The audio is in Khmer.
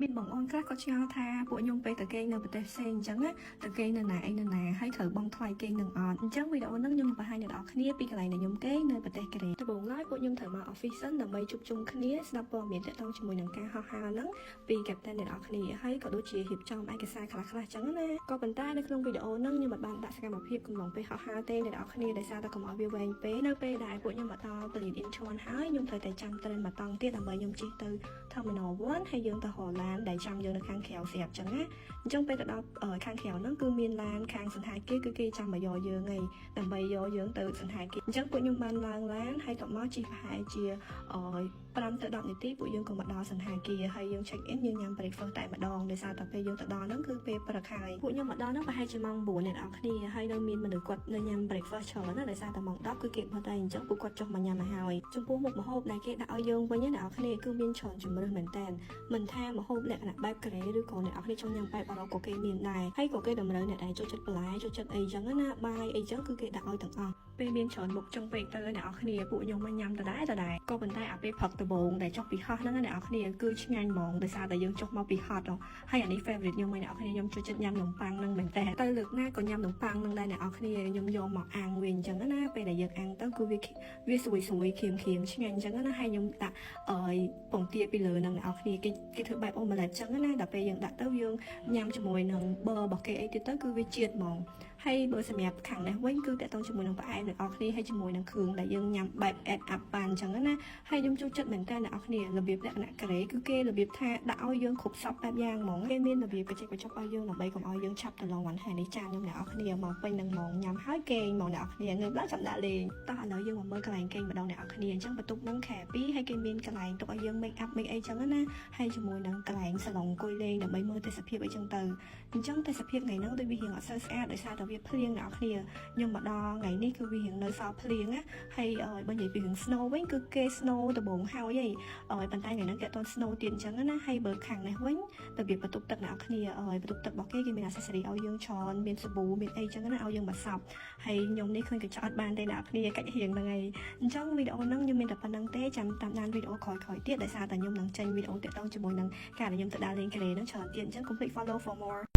មានបងអូនខ្លះក៏ឆ្ងល់ថាពួកខ្ញុំពេលទៅគេងនៅប្រទេសផ្សេងអញ្ចឹងណាទៅគេងនៅណាហើយត្រូវបង់ថ្លៃគេងនឹងអត់អញ្ចឹងវីដេអូហ្នឹងខ្ញុំបង្ហាញដល់អ្នកគ្នាពីកន្លែងដែលខ្ញុំគេងនៅប្រទេសកូរ៉េដំបូងឡើយពួកខ្ញុំត្រូវមក office សិនដើម្បីជួបជុំគ្នាស្ដាប់ព័ត៌មានទាក់ទងជាមួយនឹងការហោះហើរហ្នឹងពី captain អ្នកគ្នាហើយក៏ដូចជារៀបចំឯកសារខ្លះៗអញ្ចឹងណាក៏ប៉ុន្តែនៅក្នុងវីដេអូហ្នឹងខ្ញុំមិនបានដាក់សកម្មភាពកំឡុងពេលហោះហើរទេអ្នកគ្នាដោយសារតែកុំឲ្យវាវែងពេកនៅពេលដែលពួកខ្ញុំមកដល់ Berlin Incheon ហើយខ្ញុំត្រូវតែចាំត្រេនមកតង់ទៀតដើម្បីខ្ញុំជិះទៅ Terminal 1 ហើយយើងទៅហោឡានដែលចាំយើងនៅខាងក្រៅស្រាប់អញ្ចឹងណាអញ្ចឹងពេលទៅដល់ខាងក្រៅហ្នឹងគឺមានឡានខាងសន្តាគារគឺគេចាំមកយកយើងឯងដើម្បីយកយើងទៅសន្តាគារអញ្ចឹងពួកខ្ញុំបានឡើងឡានហើយក៏មកជិះប្រហែលជា5ទៅ10នាទីពួកយើងក៏មកដល់សន្តាគារហើយយើង check in យើងញ៉ាំ breakfast តែម្ដងដោយសារតែពេលយើងទៅដល់ហ្នឹងគឺពេលព្រឹកហើយពួកខ្ញុំមកដល់ហ្នឹងប្រហែលជាម៉ោង9អ្នកនរគ្នាហើយនៅមានមនុស្សគាត់នៅញ៉ាំ breakfast ច្រើនណាស់ដោយសារតែម៉ោង10គឺគេបត់តែអញ្ចឹងពួកគាត់ចុះមកញ៉ាំមកហើយចំពោះមុខម្ហូបដែលគេដាក់ឲ្យយើងវិញអ្នកនរគ្នាគឺមានច្រើនជម្រើសមែនតើមិនថាម្ហូបលក្ខណៈបែបកូរ៉េឬក៏អ្នកនរគ្នាចង់ញ៉ាំបែបអឺរ៉ុបក៏គេមានដែរហើយក៏គេតម្រូវអ្នកដែលចូលចិត្តបន្លែចូលចិត្តអីចឹងណាបាយអីចឹងគឺគេដាក់ឲ្យទាំងអស់ពេលមានច្រើនមុខចឹងពេកទៅអ្នកនរគ្នាពួកខ្ញុំមកញ៉ាំដដែលក៏ប៉ុន្តែអាពេលផឹកដំបងដែលចុះពីហោះហ្នឹងអ្នកនរគ្នាគឺឆ្ងាញ់ហ្មងដោយសារតែយើងចុះមកពីហត់ហើយអានេះ favorite ខ្ញុំអ្នកនរគ្នាខ្ញុំចូលចិត្តញ៉ាំនំប៉័ងហ្នឹងមែនតើទៅលើកណាក៏ញ៉ាំនំប៉័ងហ្នឹងដែរអ្នកនរគ្នាខ្ញុំយកមកអាំងវិញអញ្ចឹងណាពេលដែលយើងអាំងទៅគឺវាស្រួយខៀមឆ្ងាញ់អញ្ចឹងណាហើយខ្ញុំដាក់ពងទាពីលើហ្នឹងអ្នកនរគ្នាគេធ្វើបែបអូម៉ាឡេតអញ្ចឹងណាដល់ពេលយើងដាក់ទៅយើងញ៉ាំជាមួយនឹងប៊ឺរបស់គេអីទៀតទៅគឺវាជាតិហ្មងហើយបើសម្រាប់ខាងនេះវិញគឺតកតងជាមួយនឹងផ្អែមអ្នកនរគ្នាហើយជាមួយនឹងគ្រឿងដែលយើងញ៉ាំបែប add up បានអញ្ចឹងណាហើយខ្ញុំចូលចិត្តមែនតើអ្នកនរគ្នារបៀបលក្ខណៈកូរ៉េគឺគេរបៀបថាដាក់ឲ្យយើងគ្រប់សពបែបយ៉ាងហ្មងគេមានរបៀបកញ្ចក់កញ្ចប់ឲ្យយើងដើម្បីកុំឲ្យយើងឆាប់ទៅឡងវ៉ាន់ហើយនេះចាខ្ញុំអ្នកនរគ្នាមកពេញនឹងហ្មងញ៉ាំហើយគេហ្មងអ្នកនរគ្នាងើបឡើងចាំដាក់លេងតោះឥឡូវយើងមកមើលកន្លែងគេម្ដងអ្នកនរគ្នាអញ្ចឹងបន្ទប់ហ្នឹងខែ2ហើយគេមានកន្លែងទុកឲ្យយើង make up អីចឹងណាហើយជាមួយនឹងកន្លែងសាឡុងអង្គុយលេងដើម្បីមើលទេសភាពអីចឹងទៅអញ្ចឹងទេសភាពថ្ងៃហ្នឹងដូចវារៀងអត់សូវស្អាតដោយសារតែវាភ្លៀងអ្នកនរគ្នាខ្ញុំមកដល់ថ្ងៃនេះគឺវារៀងនៅសល់ភ្លៀងណាហើយបើនិយាយពីរឿង snow វិញគឺគេ snow ដំបងហើយប៉ុន្តែថ្ងៃហ្នឹងគេអត់ទាន់ snow ទៀតអញ្ចឹងណាហើយបើខាងនេះវិញរបៀបបន្ទប់ទឹកអ្នកនរគ្នាបន្ទប់ទឹករបស់គេមាន accessory ឲ្យយើងច្រើនមានសាប៊ូមានអីចឹងណាឲ្យយើងមកសប់ហើយខ្ញុំនេះឃើញកញ្ចក់អត់បានទេអ្នកនរគ្នាកាច់រៀងហ្នឹងហើយអញ្ចឹងវីដេអូហ្នឹងខ្ញុំមានតែប៉ុណ្្នឹងទេចាំតាមដានវីដេអូក្រោយៗទៀតដោយសារតែខ្ញុំនឹងចេញវីដេអូទាក់ទងជាមួយនឹងការដែលខ្ញុំទៅដើរលេងកូរ៉េហ្នឹងច្រើនទៀតអញ្ចឹង complete follow for more